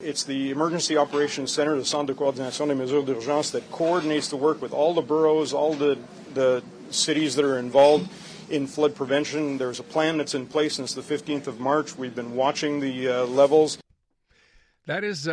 It's the Emergency Operations Center, the Centre de Coordination des Mesures d'Urgence, that coordinates the work with all the boroughs, all the cities that are involved in flood prevention. There's a plan that's in place since the 15th of March. We've been watching the levels. That is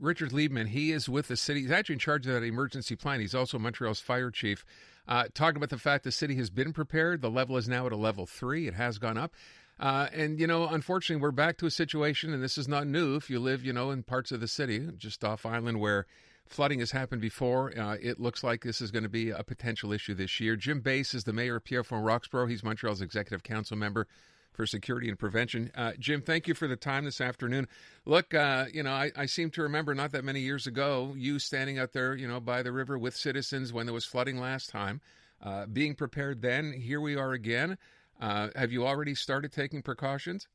Richard Liebman. He is with the city. He's actually in charge of that emergency plan. He's also Montreal's fire chief. Talking about the fact the city has been prepared. The level is now at a level 3. It has gone up. And, unfortunately, we're back to a situation, and this is not new. If you live, in parts of the city, just off island where flooding has happened before, it looks like this is going to be a potential issue this year. Jim Beis is the mayor of Pierrefonds-Roxboro. He's Montreal's executive council member for security and prevention. Jim, thank you for the time this afternoon. Look, I seem to remember not that many years ago, you standing out there, by the river with citizens when there was flooding last time, being prepared then. Here we are again. Have you already started taking precautions?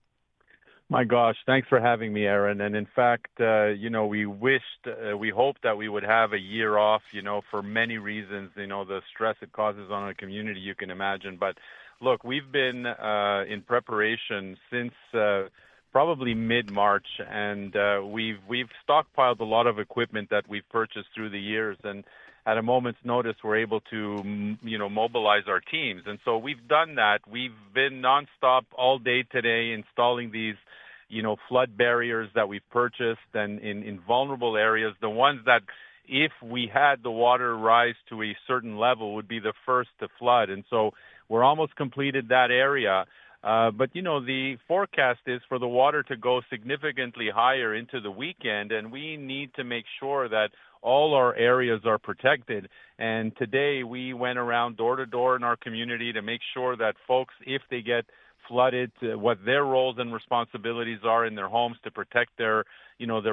My gosh, thanks for having me, Aaron. And in fact, we hoped that we would have a year off, for many reasons, the stress it causes on a community, you can imagine. But look, we've been in preparation since probably mid-March, and we've stockpiled a lot of equipment that we've purchased through the years. And at a moment's notice, we're able to, mobilize our teams. And so we've done that. We've been nonstop all day today installing these, flood barriers that we've purchased and in vulnerable areas, the ones that if we had the water rise to a certain level would be the first to flood. And so we're almost completed that area. But, the forecast is for the water to go significantly higher into the weekend, and we need to make sure that all our areas are protected. And today we went around door to door in our community to make sure that folks, if they get flooded, what their roles and responsibilities are in their homes to protect their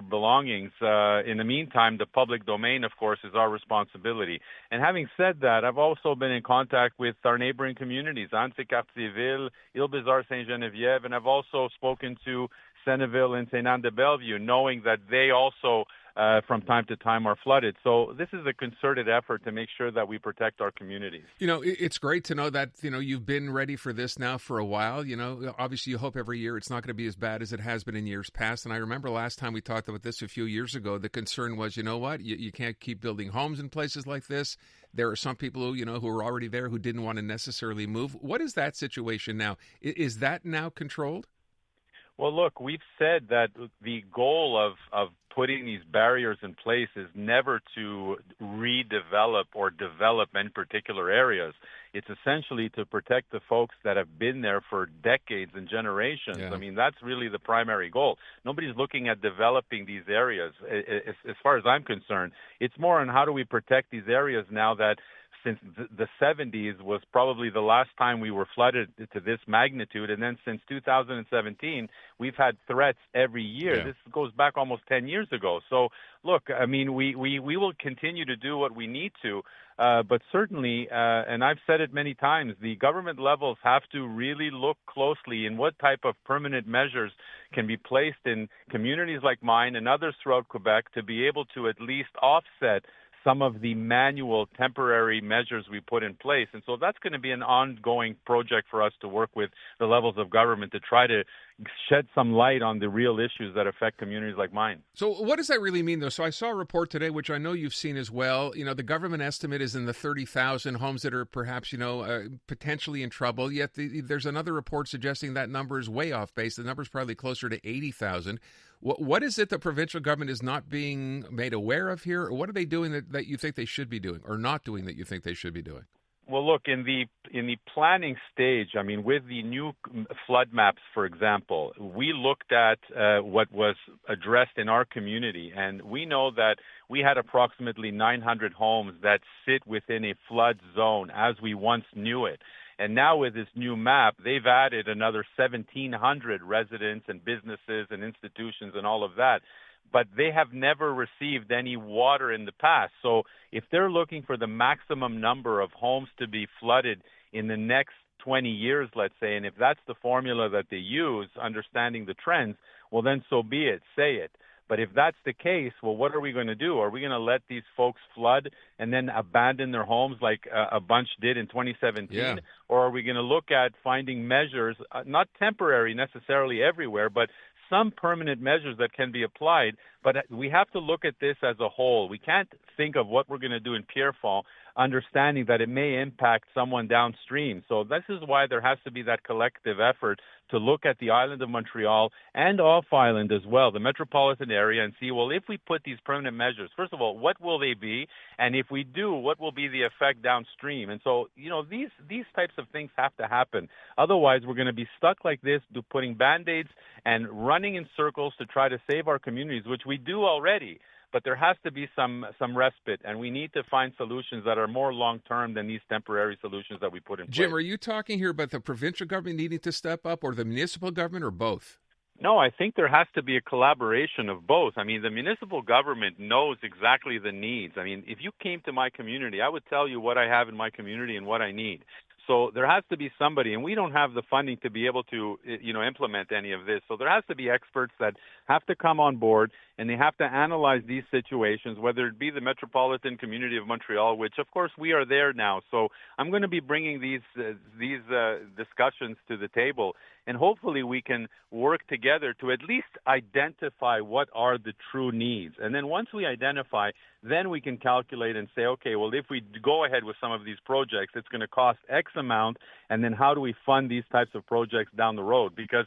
belongings. In the meantime, the public domain, of course, is our responsibility. And having said that, I've also been in contact with our neighboring communities, Anse-Cartierville, Île-Bizarre, Saint-Geneviève, and I've also spoken to Senneville and Saint-Anne-de-Bellevue, knowing that they also from time to time are flooded. So this is a concerted effort to make sure that we protect our communities. It's great to know that, you've been ready for this now for a while. Obviously you hope every year it's not going to be as bad as it has been in years past. And I remember last time we talked about this a few years ago, the concern was, you can't keep building homes in places like this. There are some people who are already there who didn't want to necessarily move. What is that situation now? Is that now controlled? Well, look, we've said that the goal of putting these barriers in place is never to redevelop or develop in particular areas. It's essentially to protect the folks that have been there for decades and generations. Yeah. I mean, that's really the primary goal. Nobody's looking at developing these areas, as far as I'm concerned. It's more on how do we protect these areas now that since the 70s was probably the last time we were flooded to this magnitude. And then since 2017, we've had threats every year. Yeah. This goes back almost 10 years ago. So, look, I mean, we will continue to do what we need to. But certainly, and I've said it many times, the government levels have to really look closely in what type of permanent measures can be placed in communities like mine and others throughout Quebec to be able to at least offset some of the manual temporary measures we put in place. And so that's going to be an ongoing project for us to work with the levels of government to try to shed some light on the real issues that affect communities like mine. So what does that really mean, though? So I saw a report today, which I know you've seen as well. The government estimate is in the 30,000 homes that are perhaps, potentially in trouble. Yet there's another report suggesting that number is way off base. The number is probably closer to 80,000. What is it the provincial government is not being made aware of here? Or what are they doing that you think they should be doing or not doing that you think they should be doing? Well, look, in the planning stage, I mean, with the new flood maps, for example, we looked at what was addressed in our community, and we know that we had approximately 900 homes that sit within a flood zone as we once knew it. And now with this new map, they've added another 1,700 residents and businesses and institutions and all of that. But they have never received any water in the past. So if they're looking for the maximum number of homes to be flooded in the next 20 years, let's say, and if that's the formula that they use, understanding the trends, well, then so be it, say it. But if that's the case, well, what are we going to do? Are we going to let these folks flood and then abandon their homes like a bunch did in 2017? Yeah. Or are we going to look at finding measures, not temporary necessarily everywhere, but some permanent measures that can be applied, but we have to look at this as a whole. We can't think of what we're going to do in Pierrefonds, understanding that it may impact someone downstream. So this is why there has to be that collective effort to look at the island of Montreal and off-island as well, the metropolitan area, and see, well, if we put these permanent measures, first of all, what will they be? And if we do, what will be the effect downstream? And so, these types of things have to happen. Otherwise, we're going to be stuck like this, putting Band-Aids and running in circles to try to save our communities, which we do already. But there has to be some respite, and we need to find solutions that are more long-term than these temporary solutions that we put in place. Jim, are you talking here about the provincial government needing to step up, or the municipal government, or both? No, I think there has to be a collaboration of both. I mean, the municipal government knows exactly the needs. I mean, if you came to my community, I would tell you what I have in my community and what I need. So there has to be somebody, and we don't have the funding to be able to, implement any of this. So there has to be experts that have to come on board, and they have to analyze these situations, whether it be the metropolitan community of Montreal, which, of course, we are there now. So I'm going to be bringing these discussions to the table, and hopefully we can work together to at least identify what are the true needs. And then once we identify, then we can calculate and say, okay, well, if we go ahead with some of these projects, it's going to cost X amount, and then how do we fund these types of projects down the road? Because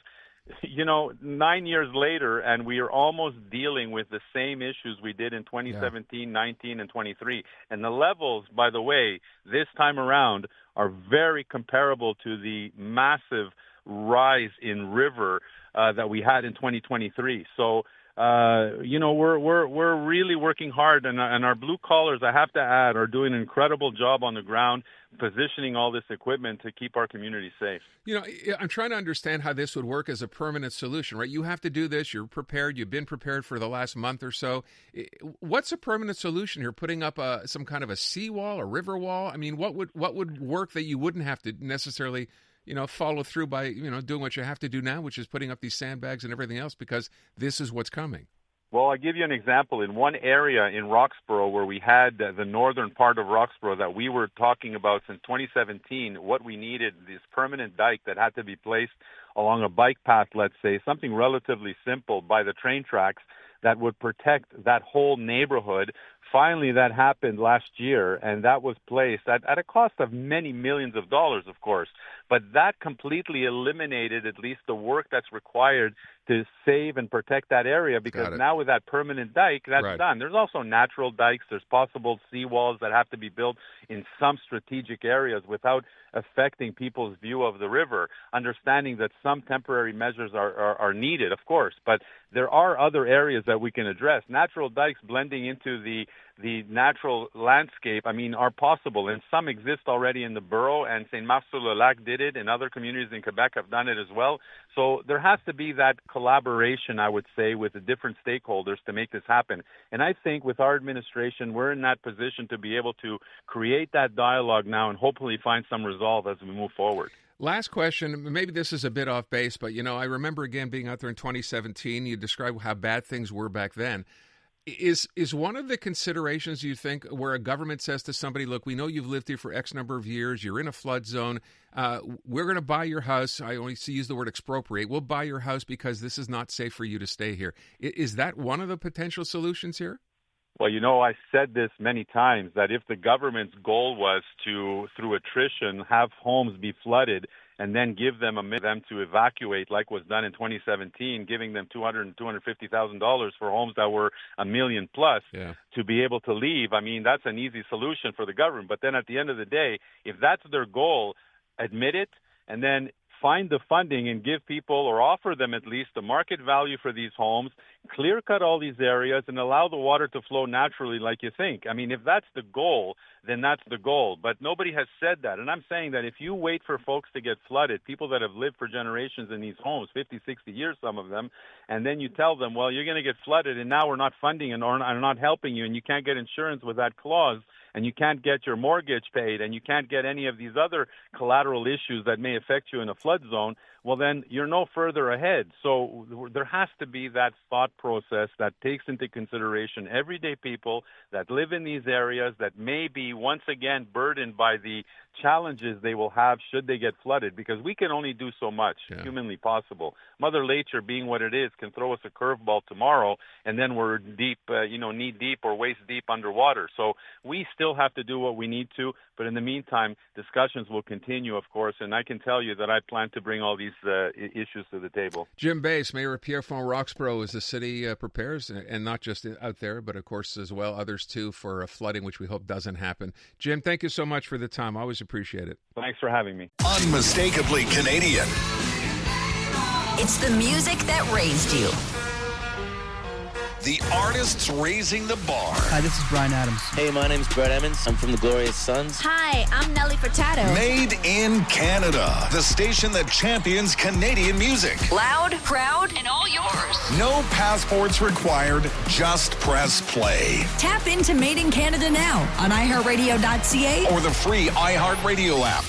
9 years later, and we are almost dealing with the same issues we did in 2017, 19, and 23. And the levels, by the way, this time around are very comparable to the massive rise in river that we had in 2023. So, we're really working hard, and our blue collars, I have to add, are doing an incredible job on the ground, positioning all this equipment to keep our community safe. I'm trying to understand how this would work as a permanent solution, right? You have to do this. You're prepared. You've been prepared for the last month or so. What's a permanent solution here? Putting up some kind of a seawall, a river wall? I mean, what would work that you wouldn't have to necessarily follow through by, doing what you have to do now, which is putting up these sandbags and everything else, because this is what's coming? Well, I'll give you an example. In one area in Roxboro where we had the northern part of Roxboro that we were talking about since 2017, what we needed, this permanent dike that had to be placed along a bike path, let's say, something relatively simple by the train tracks that would protect that whole neighborhood. Finally, that happened last year, and that was placed at a cost of many millions of dollars, of course. But that completely eliminated at least the work that's required to save and protect that area, because now with that permanent dike, that's done. There's also natural dikes. There's possible seawalls that have to be built in some strategic areas without affecting people's view of the river, understanding that some temporary measures are needed, of course. But there are other areas that we can address. Natural dikes blending into the natural landscape, are possible, and some exist already in the borough, and Saint-Marc-sur-le-Lac did it, and other communities in Quebec have done it as well. So there has to be that collaboration, I would say, with the different stakeholders to make this happen. And I think with our administration, we're in that position to be able to create that dialogue now and hopefully find some resolve as we move forward. Last question. Maybe this is a bit off base, but, I remember, again, being out there in 2017. You described how bad things were back then. Is one of the considerations, you think, where a government says to somebody, look, we know you've lived here for X number of years, you're in a flood zone, we're going to buy your house, I only use the word expropriate, we'll buy your house because this is not safe for you to stay here. Is that one of the potential solutions here? Well, I said this many times, that if the government's goal was to, through attrition, have homes be flooded and then give them to evacuate, like was done in 2017, giving them $200,000 and $250,000 for homes that were $1 million plus to be able to leave, that's an easy solution for the government. But then at the end of the day, if that's their goal, admit it, and then find the funding and give people, or offer them at least, the market value for these homes, clear cut all these areas, and allow the water to flow naturally like you think. If that's the goal, then that's the goal. But nobody has said that. And I'm saying that if you wait for folks to get flooded, people that have lived for generations in these homes, 50, 60 years, some of them, and then you tell them, well, you're going to get flooded, and now we're not funding and are not helping you, and you can't get insurance with that clause, and you can't get your mortgage paid, and you can't get any of these other collateral issues that may affect you in a flood zone, well, then you're no further ahead. So there has to be that thought process that takes into consideration everyday people that live in these areas that may be once again burdened by the challenges they will have should they get flooded, because we can only do so much humanly possible. Mother Nature, being what it is, can throw us a curveball tomorrow, and then we're deep, knee deep or waist deep underwater. So we still have to do what we need to, but in the meantime, discussions will continue, of course, and I can tell you that I plan to bring all these issues to the table. Jim Beis, Mayor of Pierrefonds-Roxboro, as the city prepares, and not just out there, but of course as well others too, for flooding, which we hope doesn't happen. Jim, thank you so much for the time. I always appreciate it. Thanks for having me. Unmistakably Canadian. It's the music that raised you. The artists raising the bar. Hi, this is Bryan Adams. Hey, my name's Brett Emmons. I'm from the Glorious Sons. Hi, I'm Nelly Furtado. Made in Canada. The station that champions Canadian music. Loud, proud, and all yours. No passports required. Just press play. Tap into Made in Canada now on iHeartRadio.ca Or the free iHeartRadio app.